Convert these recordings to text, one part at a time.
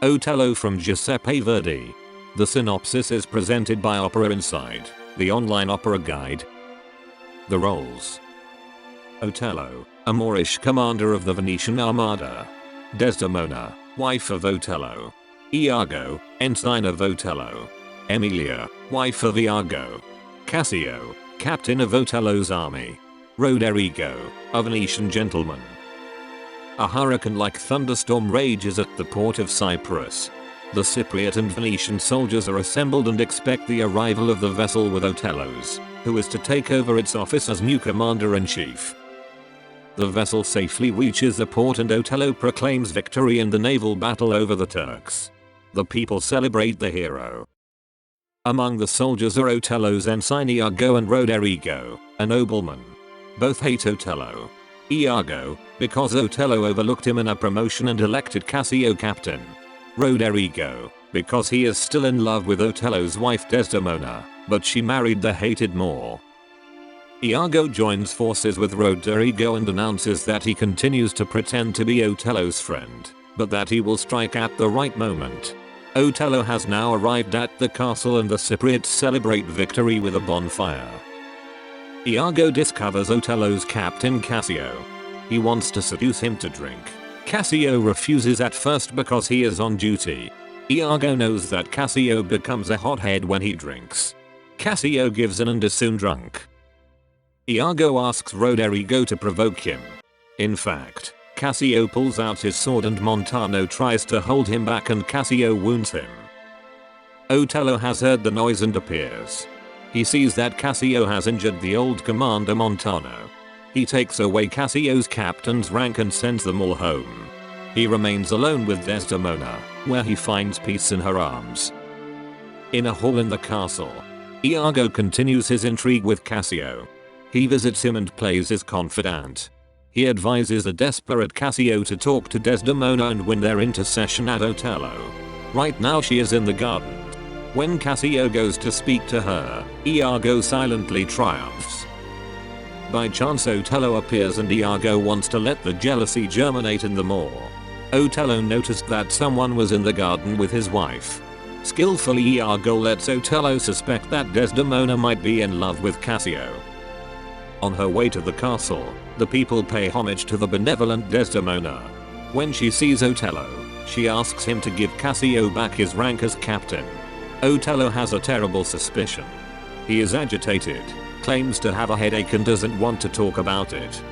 Otello from Giuseppe Verdi. The synopsis is presented by Opera Inside, the online opera guide. The roles: Otello, a Moorish commander of the Venetian Armada. Desdemona, wife of Otello. Iago, ensign of Otello. Emilia, wife of Iago. Cassio, captain of Otello's army. Roderigo, a Venetian gentleman. A hurricane-like thunderstorm rages at the port of Cyprus. The Cypriot and Venetian soldiers are assembled and expect the arrival of the vessel with Otello's, who is to take over its office as new commander-in-chief. The vessel safely reaches the port and Otello proclaims victory in the naval battle over the Turks. The people celebrate the hero. Among the soldiers are Otello's ensign Iago and Roderigo, a nobleman. Both hate Otello. Iago, because Otello overlooked him in a promotion and elected Cassio captain. Roderigo, because he is still in love with Otello's wife Desdemona, but she married the hated Moor. Iago joins forces with Roderigo and announces that he continues to pretend to be Otello's friend, but that he will strike at the right moment. Otello has now arrived at the castle and the Cypriots celebrate victory with a bonfire. Iago discovers Otello's captain Cassio. He wants to seduce him to drink. Cassio refuses at first because he is on duty. Iago knows that Cassio becomes a hothead when he drinks. Cassio gives in and is soon drunk. Iago asks Roderigo to provoke him. In fact, Cassio pulls out his sword and Montano tries to hold him back and Cassio wounds him. Otello has heard the noise and appears. He sees that Cassio has injured the old commander Montano. He takes away Cassio's captain's rank and sends them all home. He remains alone with Desdemona, where he finds peace in her arms. In a hall in the castle, Iago continues his intrigue with Cassio. He visits him and plays his confidant. He advises the desperate Cassio to talk to Desdemona and win their intercession at Otello. Right now she is in the garden. When Cassio goes to speak to her, Iago silently triumphs. By chance Otello appears and Iago wants to let the jealousy germinate in the Moor. Otello noticed that someone was in the garden with his wife. Skillfully Iago lets Otello suspect that Desdemona might be in love with Cassio. On her way to the castle, the people pay homage to the benevolent Desdemona. When she sees Otello, she asks him to give Cassio back his rank as captain. Otello has a terrible suspicion. He is agitated, claims to have a headache and doesn't want to talk about it.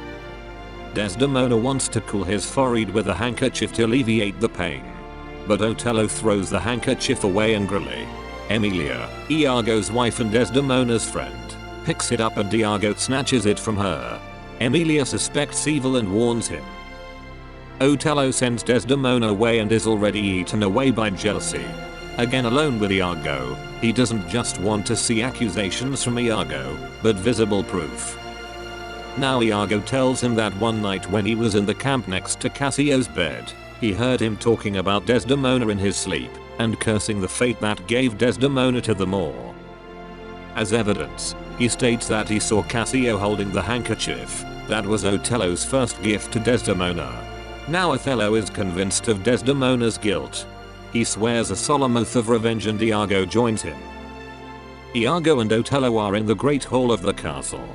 Desdemona wants to cool his forehead with a handkerchief to alleviate the pain. But Otello throws the handkerchief away angrily. Emilia, Iago's wife and Desdemona's friend, picks it up and Iago snatches it from her. Emilia suspects evil and warns him. Otello sends Desdemona away and is already eaten away by jealousy. Again alone with Iago, he doesn't just want to see accusations from Iago, but visible proof. Now Iago tells him that one night when he was in the camp next to Cassio's bed, he heard him talking about Desdemona in his sleep, and cursing the fate that gave Desdemona to the Moor. As evidence, he states that he saw Cassio holding the handkerchief. That was Otello's first gift to Desdemona. Now Othello is convinced of Desdemona's guilt. He swears a solemn oath of revenge and Iago joins him. Iago and Otello are in the great hall of the castle.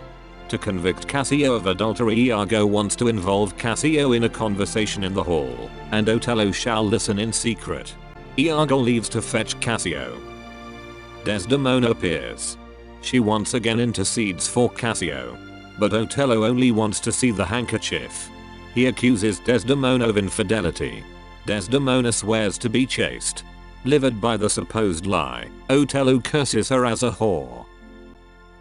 To convict Cassio of adultery, Iago wants to involve Cassio in a conversation in the hall, and Otello shall listen in secret. Iago leaves to fetch Cassio. Desdemona appears. She once again intercedes for Cassio. But Otello only wants to see the handkerchief. He accuses Desdemona of infidelity. Desdemona swears to be chaste. Livid by the supposed lie, Otello curses her as a whore.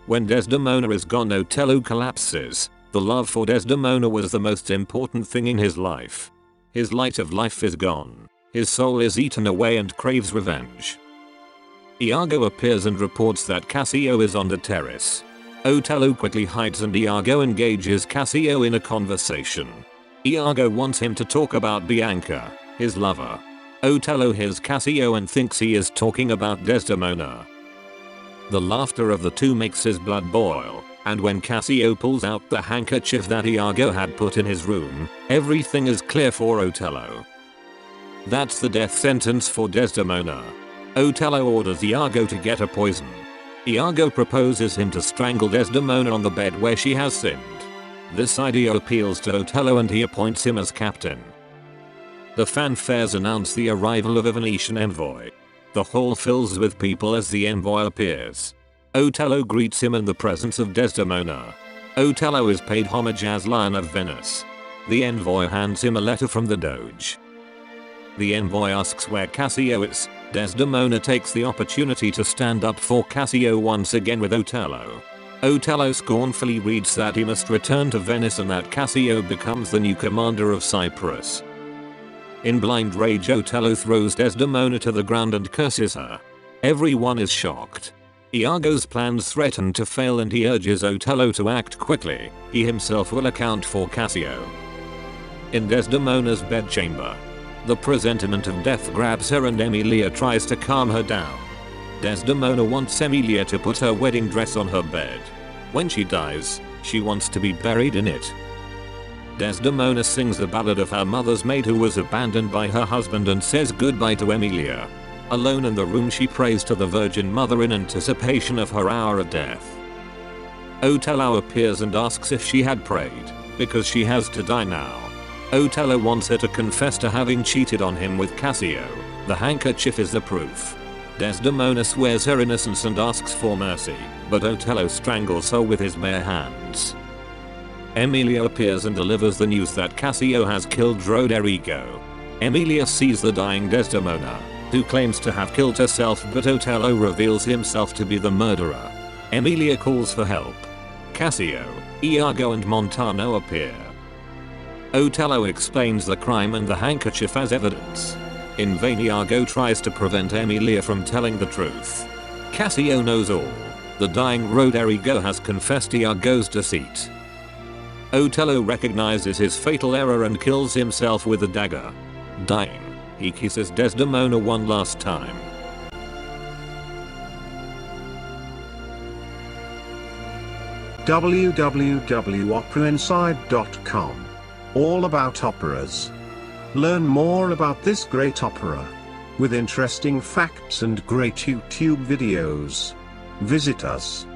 When Desdemona is gone, Otello collapses. The love for Desdemona was the most important thing in his life. His light of life is gone. His soul is eaten away and craves revenge. Iago appears and reports that Cassio is on the terrace. Otello quickly hides and Iago engages Cassio in a conversation. Iago wants him to talk about Bianca, his lover. Otello hears Cassio and thinks he is talking about Desdemona. The laughter of the two makes his blood boil, and when Cassio pulls out the handkerchief that Iago had put in his room, everything is clear for Otello. That's the death sentence for Desdemona. Otello orders Iago to get a poison. Iago proposes him to strangle Desdemona on the bed where she has sinned. This idea appeals to Otello and he appoints him as captain. The fanfares announce the arrival of a Venetian envoy. The hall fills with people as the envoy appears. Otello greets him in the presence of Desdemona. Otello is paid homage as Lion of Venice. The envoy hands him a letter from the Doge. The envoy asks where Cassio is. Desdemona takes the opportunity to stand up for Cassio once again with Otello. Otello scornfully reads that he must return to Venice and that Cassio becomes the new commander of Cyprus. In blind rage, Otello throws Desdemona to the ground and curses her. Everyone is shocked. Iago's plans threaten to fail and he urges Otello to act quickly. He himself will account for Cassio. In Desdemona's bedchamber, the presentiment of death grabs her and Emilia tries to calm her down. Desdemona wants Emilia to put her wedding dress on her bed. When she dies, she wants to be buried in it. Desdemona sings the ballad of her mother's maid who was abandoned by her husband and says goodbye to Emilia. Alone in the room, she prays to the Virgin Mother in anticipation of her hour of death. Otello appears and asks if she had prayed, because she has to die now. Otello wants her to confess to having cheated on him with Cassio. The handkerchief is the proof. Desdemona swears her innocence and asks for mercy, but Otello strangles her with his bare hands. Emilia appears and delivers the news that Cassio has killed Roderigo. Emilia sees the dying Desdemona, who claims to have killed herself, but Otello reveals himself to be the murderer. Emilia calls for help. Cassio, Iago and Montano appear. Otello explains the crime and the handkerchief as evidence. In vain, Iago tries to prevent Emilia from telling the truth. Cassio knows all. The dying Roderigo has confessed Iago's deceit. Otello recognizes his fatal error and kills himself with a dagger. Dying, he kisses Desdemona one last time. www.operaInside.com. All about operas. Learn more about this great opera, with interesting facts and great YouTube videos. Visit us.